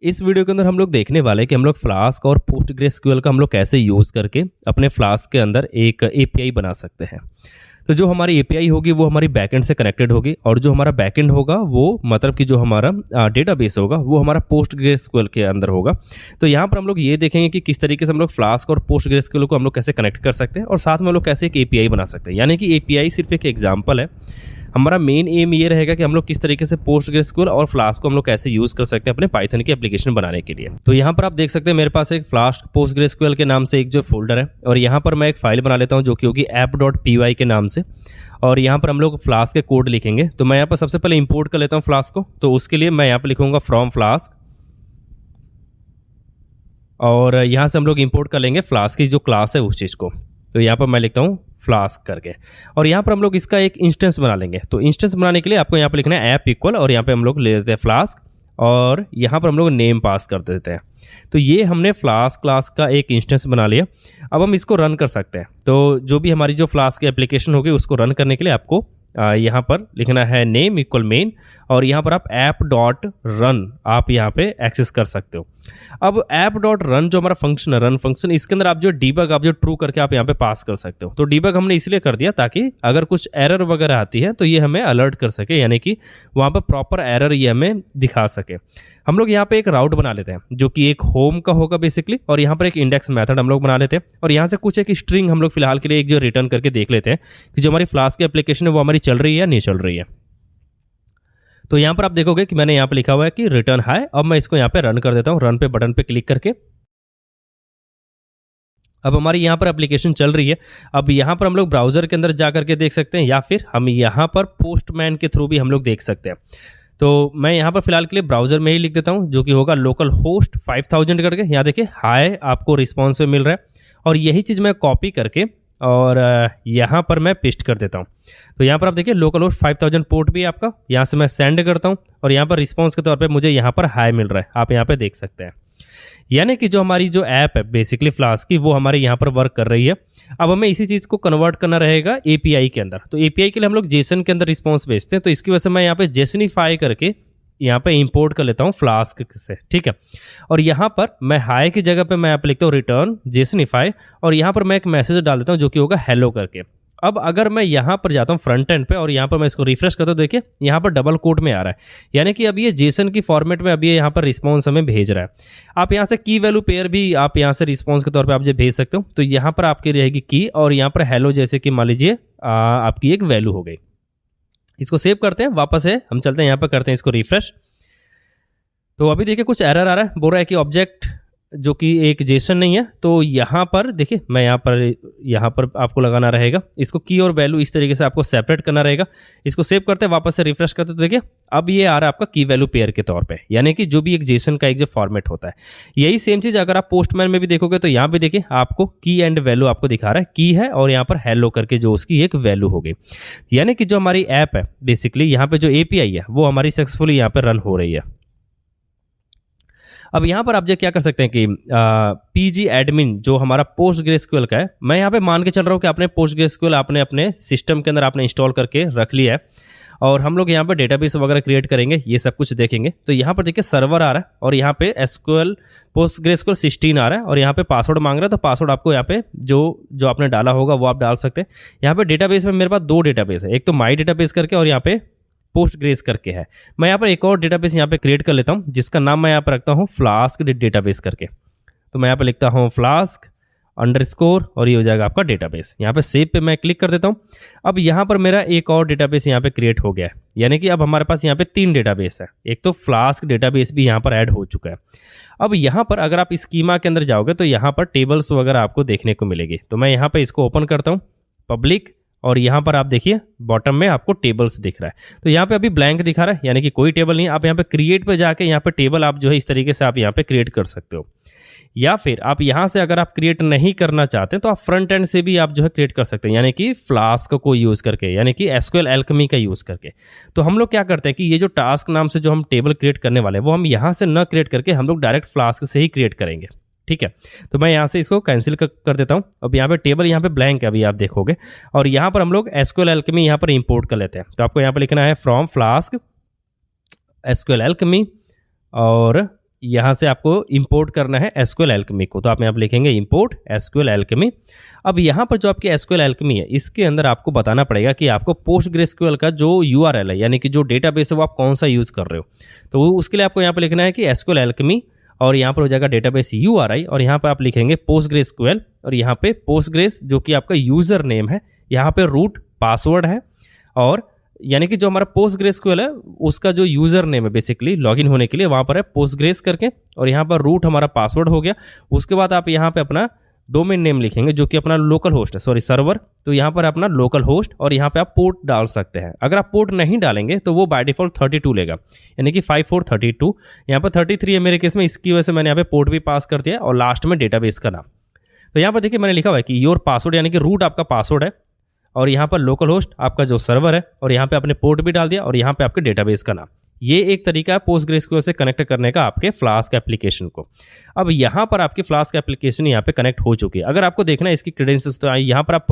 इस वीडियो के अंदर हम लोग देखने वाले हैं कि हम लोग फ्लास्क और पोस्टग्रेसक्यूएल का हम लोग कैसे यूज़ करके अपने फ्लास्क के अंदर एक एपीआई बना सकते हैं। तो जो हमारी एपीआई होगी वो हमारी बैकएंड से कनेक्टेड होगी और जो हमारा बैकएंड होगा वो मतलब कि जो हमारा डेटाबेस होगा वो हमारा पोस्टग्रेसक्यूएल के अंदर होगा। तो यहाँ पर हम लोग ये देखेंगे कि किस तरीके से हम लोग फ्लास्क और पोस्टग्रेसक्यूएल को हम लोग कैसे कनेक्ट कर सकते हैं और साथ में हम लोग कैसे एक एपीआई बना सकते हैं। यानी कि एपीआई सिर्फ एक एग्जाम्पल है, हमारा मेन एम ये रहेगा कि हम लोग किस तरीके से पोस्टग्रेसक्यूएल और फ्लास्क को हम लोग कैसे यूज़ कर सकते हैं अपने पाइथन की एप्लीकेशन बनाने के लिए। तो यहाँ पर आप देख सकते हैं मेरे पास एक फ्लास्क पोस्टग्रेसक्यूएल के नाम से एक जो फोल्डर है और यहाँ पर मैं एक फाइल बना लेता हूँ जो कि होगी app.py के नाम से। और यहाँ पर हम लोग फ्लास्क के कोड लिखेंगे। तो मैं यहाँ पर सबसे पहले इंपोर्ट कर लेता हूँ फ्लास्क को। तो उसके लिए मैं यहाँ पर लिखूंगा फ्रॉम फ्लास्क और यहाँ से हम लोग इंपोर्ट कर लेंगे फ्लास्क की जो क्लास है उस चीज़ को। तो यहाँ पर मैं लिखता हूँ फ्लास्क करके और यहाँ पर हम लोग इसका एक इंस्टेंस बना लेंगे। तो इंस्टेंस बनाने के लिए आपको यहाँ पर लिखना है ऐप इक्वल और यहाँ पे हम लोग ले लेते हैं फ्लास्क और यहाँ पर हम लोग नेम पास कर देते हैं। तो ये हमने फ्लास्क क्लास का एक इंस्टेंस बना लिया। अब हम इसको रन कर सकते हैं। तो जो भी हमारी जो फ्लास्क की एप्लीकेशन होगी उसको रन करने के लिए आपको यहाँ पर लिखना है नेम इक्वल मेन और यहाँ पर आप app.run आप यहाँ पे एक्सेस कर सकते हो। अब app.run जो हमारा फंक्शन है रन फंक्शन, इसके अंदर आप जो डीबग आप जो ट्रू करके आप यहाँ पे पास कर सकते हो। तो डीबग हमने इसलिए कर दिया ताकि अगर कुछ एरर वगैरह आती है तो ये हमें अलर्ट कर सके, यानी कि वहाँ पर प्रॉपर एरर ये हमें दिखा सके। हम लोग यहाँ पे एक राउट बना लेते हैं जो कि एक होम का होगा बेसिकली और यहाँ पर एक इंडेक्स मेथड हम लोग बना लेते हैं और यहाँ से कुछ एक स्ट्रिंग हम लोग फिलहाल के लिए एक जो रिटर्न करके देख लेते हैं कि जो हमारी फ्लास्क की एप्लीकेशन है वो हमारी चल रही है या नहीं चल रही है। तो यहाँ पर आप देखोगे कि मैंने यहाँ पे लिखा हुआ है कि रिटर्न हाई। अब मैं इसको यहाँ पे रन कर देता हूँ, रन पे बटन पे क्लिक करके। अब हमारी यहाँ पर एप्लीकेशन चल रही है। अब यहाँ पर हम लोग ब्राउजर के अंदर जा करके देख सकते हैं या फिर हम यहाँ पर पोस्टमैन के थ्रू भी हम लोग देख सकते हैं। तो मैं यहाँ पर फिलहाल के लिए ब्राउजर में ही लिख देता हूँ जो कि होगा लोकल होस्ट 5000 करके। यहाँ देखिए हाई आपको रिस्पॉन्स में मिल रहा है और यही चीज़ मैं कॉपी करके और यहाँ पर मैं पेस्ट कर देता हूँ। तो यहाँ पर आप देखिए लोकल होस्ट 5000 पोर्ट भी है आपका। यहाँ से मैं सेंड करता हूँ और यहाँ पर रिस्पॉन्स के तौर पे मुझे यहाँ पर हाई मिल रहा है, आप यहाँ पे देख सकते हैं। यानी कि जो हमारी जो ऐप है बेसिकली फ्लास्क की वो हमारे यहाँ पर वर्क कर रही है। अब हमें इसी चीज़ को कन्वर्ट करना रहेगा एपीआई के अंदर। तो एपीआई के लिए हम लोग जेसन के अंदर रिस्पॉन्स भेजते हैं। तो इसकी वजह से मैं यहाँ पे जेसनिफाई करके यहाँ पे इंपोर्ट कर लेता हूँ फ्लास्क से, ठीक है। और यहाँ पर मैं हाई की जगह पे मैं यहाँ पे लिखता हूँ रिटर्न जेसनिफाई और यहाँ पर मैं एक मैसेज डाल देता हूँ जो कि होगा हेलो करके। अब अगर मैं यहाँ पर जाता हूँ फ्रंट एंड पे और यहाँ पर मैं इसको रिफ्रेश करता हूँ, देखिए यहाँ पर डबल कोट में आ रहा है, यानी कि अब ये जेसन की फॉर्मेट में अभी यहाँ पर रिस्पॉन्स हमें भेज रहा है। आप यहाँ से की वैल्यू पेयर भी आप यहाँ से रिस्पॉन्स के तौर पर आप जो भेज सकते हो। तो यहाँ पर आपकी रहेगी की और यहाँ पर हेलो जैसे कि मान लीजिए आपकी एक वैल्यू हो गई। इसको सेव करते हैं, वापस है हम चलते हैं यहाँ पर करते हैं इसको रिफ्रेश। तो अभी देखिए कुछ एरर आ रहा है, बोल रहा है कि ऑब्जेक्ट जो कि एक जेसन नहीं है। तो यहाँ पर देखिए मैं यहाँ पर आपको लगाना रहेगा, इसको की और वैल्यू इस तरीके से आपको सेपरेट करना रहेगा। इसको सेव करते हैं, वापस से रिफ्रेश करते हैं तो देखिए अब ये आ रहा है आपका की वैल्यू पेयर के तौर पे, यानी कि जो भी एक जेसन का एक जो फॉर्मेट होता है। यही सेम चीज़ अगर आप पोस्टमैन में भी देखोगे तो यहाँ पे देखिए आपको की एंड वैल्यू आपको दिखा रहा है, की है और यहाँ पर हेलो करके जो उसकी एक वैल्यू हो गई। यानी कि जो हमारी ऐप है बेसिकली यहाँ पे जो एपीआई है वो हमारी सक्सेसफुली यहाँ पर रन हो रही है। अब यहाँ पर आप जो क्या कर सकते हैं कि पीजी एडमिन जो हमारा पोस्टग्रेसक्यूएल का है, मैं यहाँ पे मान के चल रहा हूँ कि आपने पोस्टग्रेसक्यूएल आपने अपने सिस्टम के अंदर आपने इंस्टॉल करके रख लिया है और हम लोग यहाँ पर डेटाबेस वगैरह क्रिएट करेंगे, ये सब कुछ देखेंगे। तो यहाँ पर देखिए सर्वर आ रहा है और यहाँ पे एसक्यूएल पोस्टग्रेसक्यूएल 16 आ रहा है और यहाँ पे पासवर्ड मांग रहा है। तो पासवर्ड आपको यहाँ पे जो आपने डाला होगा वो आप डाल सकते हैं। यहाँ पे डेटाबेस में मेरे पास दो डेटाबेस है, एक तो माई डेटाबेस करके और यहाँ पे पोस्टग्रेस करके है। मैं यहाँ पर एक और डेटाबेस यहाँ पे क्रिएट कर लेता हूँ जिसका नाम मैं यहाँ पर रखता हूँ फ्लास्क डेटाबेस करके। तो मैं यहाँ पे लिखता हूँ फ्लास्क अंडरस्कोर और ये हो जाएगा आपका डेटाबेस। यहाँ पे सेव पे मैं क्लिक कर देता हूँ। अब यहाँ पर मेरा एक और डेटाबेस यहाँ पे क्रिएट हो गया है, यानी कि अब हमारे पास यहाँ पे 3 डेटाबेस है। एक तो फ्लास्क डेटाबेस भी यहाँ पर ऐड हो चुका है। अब यहाँ पर अगर आप स्कीमा के अंदर जाओगे तो यहाँ पर टेबल्स वगैरह आपको देखने को मिलेगी। तो मैं यहाँ पर इसको ओपन करता हूँ पब्लिक और यहाँ पर आप देखिए बॉटम में आपको टेबल्स दिख रहा है। तो यहाँ पे अभी ब्लैंक दिखा रहा है, यानी कि कोई टेबल नहीं। आप यहाँ पे क्रिएट पे जाके यहाँ पे टेबल आप जो है इस तरीके से आप यहाँ पे क्रिएट कर सकते हो। या फिर आप यहाँ से अगर आप क्रिएट नहीं करना चाहते तो आप फ्रंट एंड से भी आप जो है क्रिएट कर सकते हैं, यानी कि फ्लास्क को यूज़ करके, यानी कि एसक्यूएल एल्केमी का यूज़ करके। तो हम लोग क्या करते हैं कि ये जो टास्क नाम से जो हम टेबल क्रिएट करने वाले हैं वो हम यहाँ से न क्रिएट करके हम लोग डायरेक्ट फ्लास्क से ही क्रिएट करेंगे, ठीक है। तो मैं यहाँ से इसको कैंसिल कर देता हूँ। अब यहाँ पे टेबल यहाँ पे ब्लैंक है अभी आप देखोगे और यहाँ पर हम लोग एसक्यूएल एल्केमी यहाँ पर इंपोर्ट कर लेते हैं। तो आपको यहाँ पर लिखना है फ्रॉम फ्लास्क एसक्यूएल एल्केमी और यहाँ से आपको इंपोर्ट करना है एसक्यूएल एल्केमी को, तो आप यहाँ पर लिखेंगे इंपोर्ट एसक्यूएल एल्केमी। अब यहाँ पर जो आपकी एसक्यूएल एल्केमी है इसके अंदर आपको बताना पड़ेगा कि आपको पोस्टग्रेसक्यूएल का जो यूआरएल है यानी कि जो डेटाबेस है वो आप कौन सा यूज़ कर रहे हो। तो उसके लिए आपको यहाँ पर लिखना है कि एसक्यूएल एल्केमी और यहाँ पर हो जाएगा डेटाबेस यूआरआई और यहाँ पर आप लिखेंगे पोस्टग्रेसक्यूएल और यहाँ पे पोस्टग्रेस जो कि आपका यूज़र नेम है, यहाँ पे रूट पासवर्ड है और यानी कि जो हमारा पोस्टग्रेसक्यूएल है उसका जो यूज़र नेम है बेसिकली लॉगिन होने के लिए वहाँ पर है पोस्टग्रेस करके और यहाँ पर रूट हमारा पासवर्ड हो गया। उसके बाद आप यहाँ पे अपना डोमेन नेम लिखेंगे जो कि अपना लोकल होस्ट है, सॉरी सर्वर, तो यहाँ पर अपना लोकल होस्ट और यहाँ पे आप पोर्ट डाल सकते हैं। अगर आप पोर्ट नहीं डालेंगे तो वो बाय डिफॉल्ट 32 लेगा यानी कि 5432, यहाँ पर 33 है मेरे केस में, इसकी वजह से मैंने यहाँ पे पोर्ट भी पास कर दिया और लास्ट में डेटाबेस का नाम। तो यहाँ पर देखिए मैंने लिखा हुआ है कि योर पासवर्ड यानी कि रूट आपका पासवर्ड है और यहाँ पर लोकल होस्ट आपका जो सर्वर है और यहाँ पे आपने पोर्ट भी डाल दिया और यहाँ पे आपके डेटाबेस का नाम। ये एक तरीका है पोस्टग्रेसक्यूएल से कनेक्ट करने का आपके फ्लास्क एप्लीकेशन को। अब यहाँ पर आपकी फ्लास्क एप्लीकेशन यहाँ पे कनेक्ट हो चुकी है। अगर आपको देखना है इसकी क्रेडेंशियल्स तो यहाँ पर आप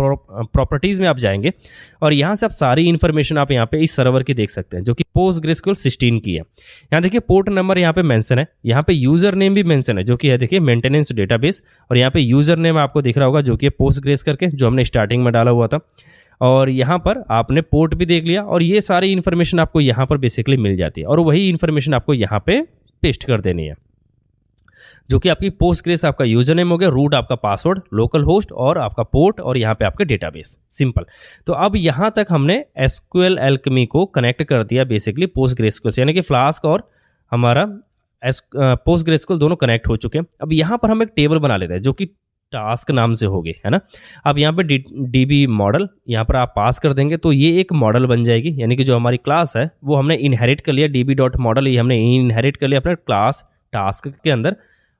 प्रॉपर्टीज़ में आप जाएंगे और यहाँ से आप सारी इन्फॉर्मेशन आप यहाँ पे इस सर्वर की देख सकते हैं जो कि पोस्टग्रेसक्यूएल 16 की है। यहाँ देखिए पोर्ट नंबर यहाँ पे मेंशन है, यहाँ पे यूज़र नेम भी मेंशन है जो कि है देखिए मेंटेनेंस डेटाबेस और यहाँ पे यूज़र नेम आपको दिख रहा होगा जो कि पोस्टग्रेस करके जो हमने स्टार्टिंग में डाला हुआ था और यहाँ पर आपने पोर्ट भी देख लिया और ये सारी इन्फॉर्मेशन आपको यहाँ पर बेसिकली मिल जाती है और वही इन्फॉर्मेशन आपको यहाँ पे पेस्ट कर देनी है जो कि आपकी पोस्टग्रेस आपका यूजर नेम हो गया, रूट आपका पासवर्ड, लोकल होस्ट और आपका पोर्ट और यहाँ पे आपके डेटाबेस। सिंपल। तो अब यहाँ तक हमने एसक्यूएल एल्केमी को कनेक्ट कर दिया बेसिकली पोस्टग्रेसक्यूएल से, यानी कि फ्लास्क और हमारा पोस्टग्रेसक्यूएल दोनों कनेक्ट हो चुके हैं। अब यहाँ पर हम एक टेबल बना लेते हैं जो कि टास्क नाम से होगी, है ना। अब यहाँ पे डीबी मॉडल यहाँ पर आप पास कर देंगे तो ये एक मॉडल बन जाएगी, यानी कि जो हमारी क्लास है वो हमने इनहेरिट कर लिया, डीबी डॉट मॉडल ये हमने इनहेरिट कर लिया अपने क्लास टास्क के अंदर।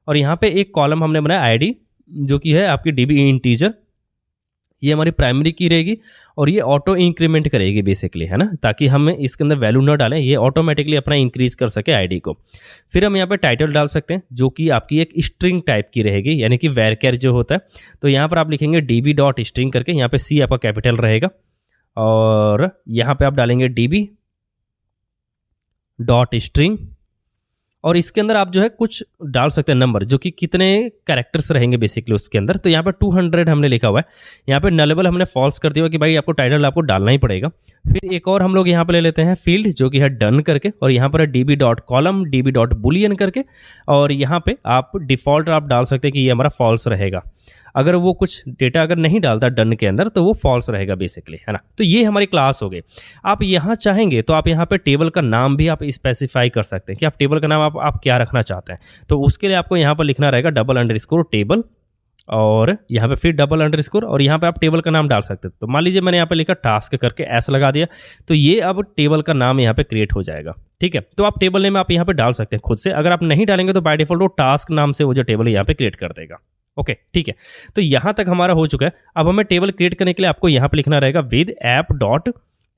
और यहाँ पे एक कॉलम हमने बनाया आईडी जो कि है आपकी डीबी इंटीजर, ये हमारी प्राइमरी की रहेगी और ये ऑटो इंक्रीमेंट करेगी बेसिकली, है ना, ताकि हम इसके अंदर वैल्यू ना डालें, ये ऑटोमेटिकली अपना इंक्रीज कर सके आईडी को। फिर हम यहाँ पे टाइटल डाल सकते हैं जो कि आपकी एक स्ट्रिंग टाइप की रहेगी, यानी कि वैरकेर जो होता है। तो यहाँ पर आप लिखेंगे डीबी डॉट स्ट्रिंग करके, यहाँ पे सी आपका कैपिटल रहेगा और यहाँ पे आप डालेंगे डीबी डॉट स्ट्रिंग और इसके अंदर आप जो है कुछ डाल सकते हैं नंबर जो कि कितने कैरेक्टर्स रहेंगे बेसिकली उसके अंदर। तो यहाँ पे 200 हमने लिखा हुआ है, यहाँ पे नलेबल हमने फॉल्स कर दिया कि भाई आपको टाइटल आपको डालना ही पड़ेगा। फिर एक और हम लोग यहाँ पे ले लेते हैं फील्ड जो कि है डन करके और यहाँ पर है dB dot column dB dot Boolean करके और यहाँ पे आप डिफॉल्ट आप डाल सकते हैं कि ये हमारा फॉल्स रहेगा। अगर वो कुछ डेटा अगर नहीं डालता डन के अंदर तो वो फॉल्स रहेगा बेसिकली, है ना। तो ये हमारी क्लास हो गई। आप यहाँ चाहेंगे तो आप यहाँ पे टेबल का नाम भी आप स्पेसिफाई कर सकते हैं कि आप टेबल का नाम आप क्या रखना चाहते हैं। तो उसके लिए आपको यहाँ पर लिखना रहेगा डबल_टेबल और यहाँ पे फिर डबल_, और यहाँ पे आप टेबल का नाम डाल सकते हैं। तो मान लीजिए मैंने यहाँ पे लिखा टास्क करके एस लगा दिया, तो ये अब टेबल का नाम यहाँ पे क्रिएट हो जाएगा। ठीक है, तो आप टेबल नेम आप यहाँ पे डाल सकते हैं खुद से। अगर आप नहीं डालेंगे तो बाय डिफॉल्ट वो टास्क नाम से वो जो टेबल यहाँ पे क्रिएट कर देगा। ओके, ठीक है। तो यहाँ तक हमारा हो चुका है। अब हमें टेबल क्रिएट करने के लिए आपको यहाँ पे लिखना रहेगा with app dot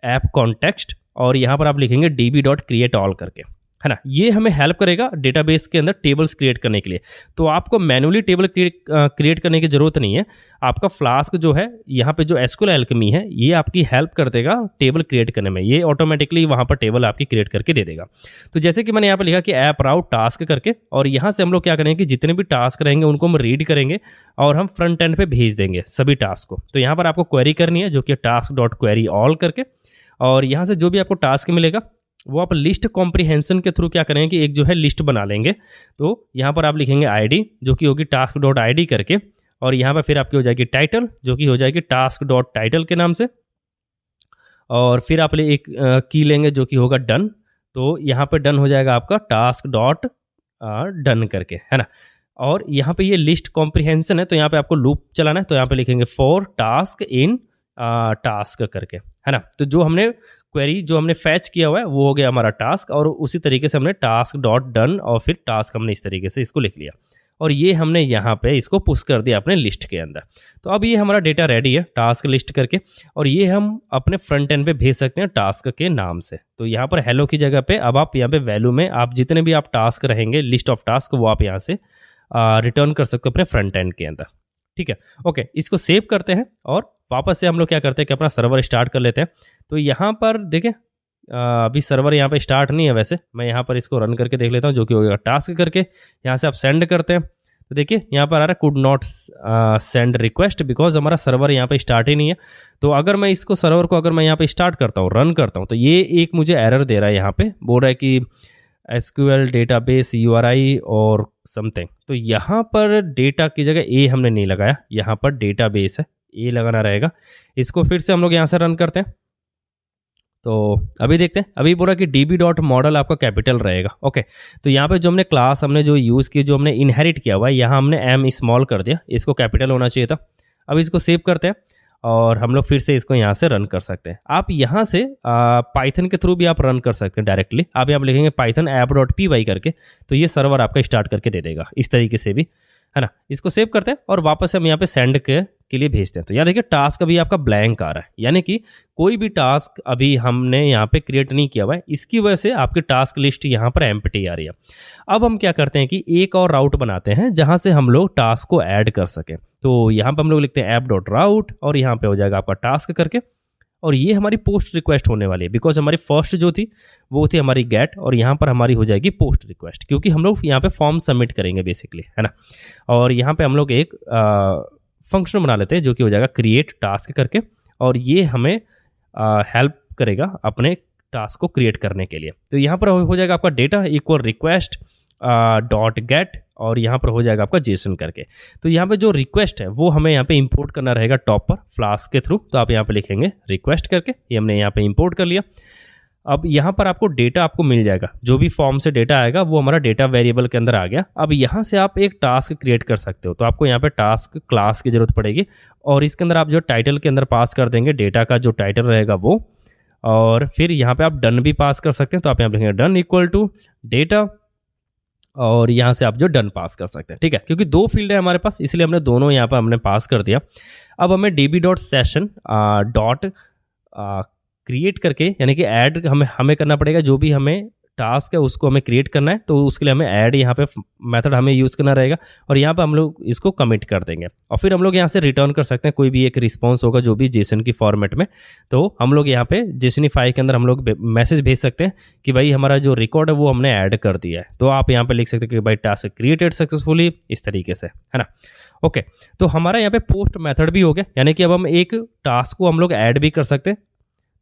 app context और यहाँ पर आप लिखेंगे डीबी डॉट क्रिएट ऑल करके, है ना। ये हमें हेल्प करेगा डेटाबेस के अंदर टेबल्स क्रिएट करने के लिए। तो आपको मैनुअली टेबल क्रिएट करने की ज़रूरत नहीं है। आपका फ्लास्क जो है यहाँ पे जो एसक्यूएल एल्केमी है ये आपकी हेल्प कर देगा टेबल क्रिएट करने में। ये ऑटोमेटिकली वहाँ पर टेबल आपकी क्रिएट करके दे देगा। तो जैसे कि मैंने यहाँ पर लिखा कि ऐप राउट टास्क करके और यहाँ से हम लोग क्या करेंगे कि जितने भी टास्क रहेंगे उनको हम रीड करेंगे और हम फ्रंट एंड पे भेज देंगे सभी टास्क को। तो यहाँ पर आपको क्वेरी करनी है जो कि टास्क डॉट क्वेरी ऑल करके और यहाँ से जो भी आपको टास्क मिलेगा वो आप लिस्ट कॉम्प्रिहेंशन के थ्रू क्या करेंगे कि एक जो है लिस्ट बना लेंगे। तो यहाँ पर आप लिखेंगे आईडी जो कि होगी टास्क डॉट आईडी करके और यहाँ पर फिर आपकी हो जाएगी टाइटल जो कि हो जाएगी टास्क डॉट टाइटल के नाम से और फिर आप एक की लेंगे जो कि होगा डन। तो यहाँ पर डन हो जाएगा आपका टास्क डॉट डन करके, है ना। और यहाँ पे ये लिस्ट कॉम्प्रिहेंशन है तो यहाँ पे आपको लूप चलाना है। तो यहाँ पे लिखेंगे फॉर टास्क इन टास्क करके, है ना। तो जो हमने क्वेरी जो हमने फैच किया हुआ है वो हो गया हमारा टास्क और उसी तरीके से हमने टास्क डॉट डन और फिर टास्क हमने इस तरीके से इसको लिख लिया और ये हमने यहाँ पे इसको पुश कर दिया अपने लिस्ट के अंदर। तो अब ये हमारा डेटा रेडी है टास्क लिस्ट करके और ये हम अपने फ्रंट एंड पे भेज सकते हैं टास्क के नाम से। तो यहाँ पर हेलो की जगह पे अब आप यहाँ पे वैल्यू में आप जितने भी आप टास्क रहेंगे लिस्ट ऑफ टास्क वो आप यहाँ से रिटर्न कर सकते हो अपने फ्रंट एंड के अंदर। ठीक है, ओके, इसको सेव करते हैं और वापस से हम लोग क्या करते हैं कि अपना सर्वर स्टार्ट कर लेते हैं। तो यहाँ पर देखें अभी सर्वर यहाँ पे स्टार्ट नहीं है, वैसे मैं यहाँ पर इसको रन करके देख लेता हूँ, जो कि होगा टास्क करके। यहाँ से आप सेंड करते हैं तो देखिए यहाँ पर आ रहा है could not send request, because हमारा सर्वर यहाँ पे स्टार्ट ही नहीं है। तो अगर मैं इसको सर्वर को अगर मैं यहाँ पे स्टार्ट करता हूँ, रन करता हूँ, तो ये एक मुझे एरर दे रहा है, यहाँ पे बोल रहा है कि SQL डेटाबेस URI और समथिंग। तो यहाँ पर डेटा की जगह ए हमने नहीं लगाया, यहाँ पर डेटाबेस है, ए लगाना रहेगा। इसको फिर से हम लोग यहाँ से रन करते हैं। तो अभी देखते हैं, अभी बोला कि db.model आपका कैपिटल रहेगा। ओके, तो यहाँ पे जो हमने क्लास हमने जो यूज़ की, जो हमने इनहेरिट किया हुआ है, यहाँ हमने m स्मॉल कर दिया, इसको कैपिटल होना चाहिए था। अब इसको सेव करते हैं और हम लोग फिर से इसको यहाँ से रन कर सकते हैं। आप यहाँ से पाइथन के थ्रू भी आप रन कर सकते हैं डायरेक्टली। आप यहाँ लिखेंगे python app.py करके, तो ये सर्वर आपका स्टार्ट करके दे देगा इस तरीके से भी, है ना। इसको सेव करते हैं और वापस हम यहाँ पे सेंड के लिए भेजते हैं। तो यहाँ देखिए टास्क अभी आपका ब्लैंक आ रहा है, यानी कि कोई भी टास्क अभी हमने यहाँ पे क्रिएट नहीं किया हुआ है, इसकी वजह से आपकी टास्क लिस्ट यहाँ पर एम्प्टी आ रही है। अब हम क्या करते हैं कि एक और राउट बनाते हैं जहाँ से हम लोग टास्क को ऐड कर सकें। तो यहाँ पर हम लोग लिखते हैं app.route और यहाँ पे हो जाएगा आपका टास्क करके, और ये हमारी पोस्ट रिक्वेस्ट होने वाली है, बिकॉज हमारी फर्स्ट जो थी वो थी हमारी गेट, और यहाँ पर हमारी हो जाएगी पोस्ट रिक्वेस्ट, क्योंकि हम लोग यहाँ पे फॉर्म सबमिट करेंगे बेसिकली, है ना। और यहाँ पे हम लोग एक फंक्शन बना लेते हैं जो कि हो जाएगा क्रिएट टास्क करके, और ये हमें हेल्प करेगा अपने टास्क को क्रिएट करने के लिए। तो यहाँ पर हो जाएगा आपका data equal request dot gate, और यहाँ पर हो जाएगा आपका जेसन करके। तो यहाँ पे जो रिक्वेस्ट है वो हमें यहाँ पे इंपोर्ट करना रहेगा टॉप पर फ्लास्क के थ्रू। तो आप यहाँ पे लिखेंगे रिक्वेस्ट करके, ये हमने यहाँ पे इंपोर्ट कर लिया। अब यहाँ पर आपको डेटा आपको मिल जाएगा, जो भी फॉर्म से डेटा आएगा वो हमारा डेटा वेरिएबल के अंदर आ गया। अब यहाँ से आप एक टास्क क्रिएट कर सकते हो। तो आपको यहाँ पे टास्क क्लास की ज़रूरत पड़ेगी, और इसके अंदर आप जो टाइटल के अंदर पास कर देंगे डेटा का जो टाइटल रहेगा वो, और फिर यहाँ पे आप डन भी पास कर सकते हैं। तो आप यहाँ लिखेंगे डन इक्वल टू डेटा, और यहाँ से आप जो डन पास कर सकते हैं, ठीक है। क्योंकि दो फील्ड है हमारे पास, इसलिए हमने दोनों यहाँ पर हमने पास कर दिया। अब हमें db.session डॉट क्रिएट करके, यानी कि ऐड हमें करना पड़ेगा, जो भी हमें टास्क है उसको हमें क्रिएट करना है। तो उसके लिए हमें ऐड यहाँ पे मेथड हमें यूज़ करना रहेगा, और यहाँ पे हम लोग इसको कमिट कर देंगे, और फिर हम लोग यहाँ से रिटर्न कर सकते हैं कोई भी एक रिस्पॉन्स होगा जो भी जेसन की फॉर्मेट में। तो हम लोग यहाँ पे जेसनिफाई के अंदर हम लोग मैसेज भेज सकते हैं कि भाई हमारा जो रिकॉर्ड है वो हमने ऐड कर दिया है। तो आप यहाँ पे लिख सकते हैं कि भाई टास्क क्रिएटेड सक्सेसफुली, इस तरीके से, है ना। ओके, तो हमारा यहाँ पे पोस्ट मेथड भी हो गया, यानी कि अब हम एक टास्क को हम लोग ऐड भी कर सकते हैं।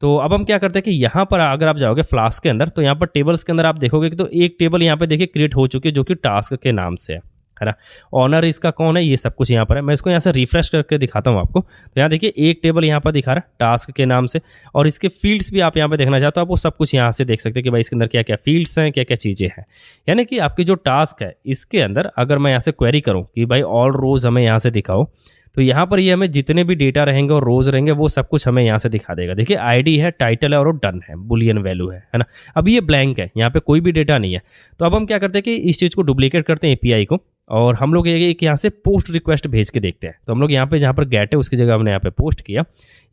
तो अब हम क्या करते हैं कि यहाँ पर अगर आप जाओगे फ्लास्क के अंदर, तो यहाँ पर टेबल्स के अंदर आप देखोगे कि तो एक टेबल यहाँ पे देखिए क्रिएट हो चुकी है, जो कि टास्क के नाम से है ना। ऑनर इसका कौन है, ये सब कुछ यहाँ पर है। मैं इसको यहाँ से रिफ्रेश करके दिखाता हूँ आपको। तो यहाँ देखिए एक टेबल यहाँ पर दिखा रहा है टास्क के नाम से, और इसके फील्ड्स भी आप यहाँ पे देखना चाहते हो, आप वो सब कुछ यहाँ से देख सकते हैं कि भाई इसके अंदर क्या क्या फील्ड्स हैं, क्या क्या चीज़ें हैं। यानी कि आपकी जो टास्क है इसके अंदर अगर मैं यहाँ से क्वेरी करूँ कि भाई ऑल रोज हमें यहाँ से दिखाओ, तो यहाँ पर ये हमें जितने भी डेटा रहेंगे और रोज रहेंगे वो सब कुछ हमें यहाँ से दिखा देगा। देखिए आईडी है, टाइटल है और वो डन है, बुलियन वैल्यू है ना। अब ये ब्लैंक है, यहाँ पे कोई भी डेटा नहीं है। तो अब हम क्या करते हैं कि इस चीज़ को डुप्लीकेट करते हैं एपीआई को, और हम लोग एक यहाँ से पोस्ट रिक्वेस्ट भेज के देखते हैं। तो हम लोग यहाँ पे जहाँ पर गेट है उसकी जगह हमने यहाँ पे पोस्ट किया।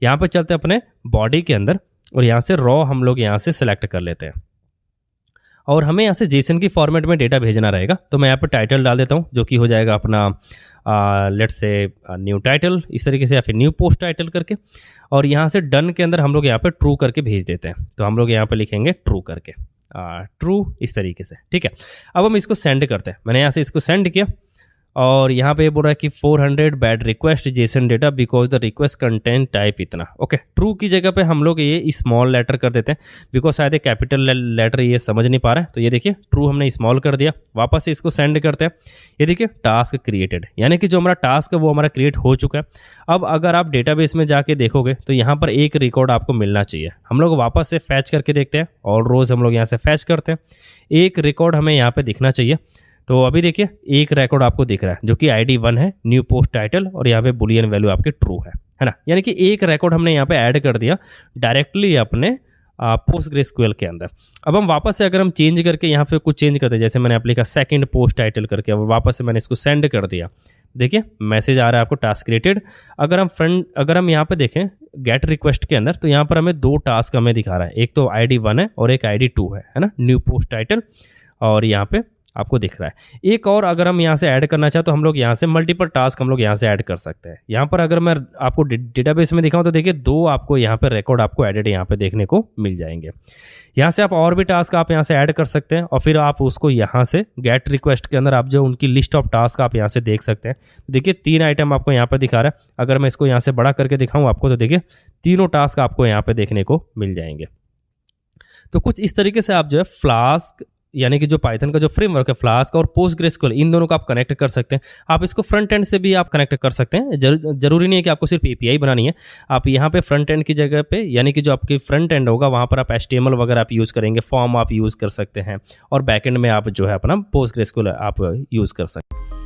यहाँ पर चलते हैं अपने बॉडी के अंदर, और यहाँ से रॉ हम लोग यहाँ से सेलेक्ट कर लेते हैं, और हमें यहाँ से जेसन की फॉर्मेट में डेटा भेजना रहेगा। तो मैं यहाँ पर टाइटल डाल देता हूँ, जो कि हो जाएगा अपना लेट्स से न्यू टाइटल, इस तरीके से, या फिर न्यू पोस्ट टाइटल करके, और यहाँ से डन के अंदर हम लोग यहाँ पे ट्रू करके भेज देते हैं। तो हम लोग यहाँ पे लिखेंगे ट्रू करके, ट्रू, इस तरीके से, ठीक है। अब हम इसको सेंड करते हैं। मैंने यहाँ से इसको सेंड किया, और यहाँ पे बोल रहा है कि 400 bad request Jason data because the request content type इतना। ओके, ट्रू की जगह पे हम लोग ये स्मॉल लेटर कर देते हैं, बिकॉज शायद कैपिटल लेटर ये समझ नहीं पा रहा है। तो ये देखिए ट्रू हमने स्मॉल कर दिया। वापस से इसको सेंड करते हैं। ये देखिए टास्क क्रिएटेड, यानी कि जो हमारा टास्क है वो हमारा क्रिएट हो चुका है। अब अगर आप डेटाबेस में जाके देखोगे तो यहाँ पर एक रिकॉर्ड आपको मिलना चाहिए। हम लोग वापस से फैच करके देखते हैं, ऑल रोज हम लोग यहाँ से फैच करते हैं, एक रिकॉर्ड हमें यहाँ पे दिखना चाहिए। तो अभी देखिए एक रिकॉर्ड आपको दिख रहा है जो कि ID 1 है, न्यू पोस्ट टाइटल, और यहाँ पे बुलियन वैल्यू आपके ट्रू है ना। यानी कि एक रिकॉर्ड हमने यहाँ पे ऐड कर दिया डायरेक्टली अपने पोस्टग्रेसक्यूएल के अंदर। अब हम वापस से अगर हम चेंज करके यहाँ पे कुछ चेंज करते हैं, जैसे मैंने लिखा सेकंड पोस्ट टाइटल करके, अब वापस से मैंने इसको सेंड कर दिया। देखिए मैसेज आ रहा है आपको टास्क क्रिएटेड। अगर हम यहाँ पे देखें गेट रिक्वेस्ट के अंदर, तो यहाँ पर हमें दो टास्क हमें दिखा रहा है, एक तो ID 1 है और एक ID 2 है ना, न्यू पोस्ट टाइटल और यहाँ पे आपको दिख रहा है। एक और अगर हम यहाँ से ऐड करना चाहें तो हम लोग यहाँ से मल्टीपल टास्क हम लोग यहाँ से ऐड कर सकते हैं। यहाँ पर अगर मैं आपको डेटाबेस में दिखाऊं तो देखिए 2 आपको यहाँ पे रिकॉर्ड आपको एडेड यहाँ पे देखने को मिल जाएंगे। यहाँ से आप और भी टास्क आप यहाँ से ऐड कर सकते हैं और फिर आप उसको यहाँ से गेट रिक्वेस्ट के अंदर आप जो उनकी लिस्ट ऑफ टास्क आप यहाँ से देख सकते हैं। देखिए 3 आइटम आपको यहाँ पर दिखा रहा है। अगर मैं इसको यहाँ से बड़ा करके दिखाऊँ आपको तो देखिए तीनों टास्क आपको यहाँ पे देखने को मिल जाएंगे। तो कुछ इस तरीके से आप जो है फ्लास्क यानी कि जो पाइथन का जो फ्रेमवर्क है फ्लास्क और पोस्टग्रेसक्यूएल इन दोनों को आप कनेक्ट कर सकते हैं। आप इसको फ्रंट एंड से भी आप कनेक्ट कर सकते हैं। जरूरी नहीं है कि आपको सिर्फ एपीआई बनानी है। आप यहाँ पे फ्रंट एंड की जगह पे यानी कि जो आपकी फ्रंट एंड होगा वहाँ पर आप HTML वगैरह आप यूज़ करेंगे, फॉर्म आप यूज़ कर सकते हैं और बैक एंड में आप जो है अपना पोस्टग्रेसक्यूएल आप यूज़ कर सकते हैं।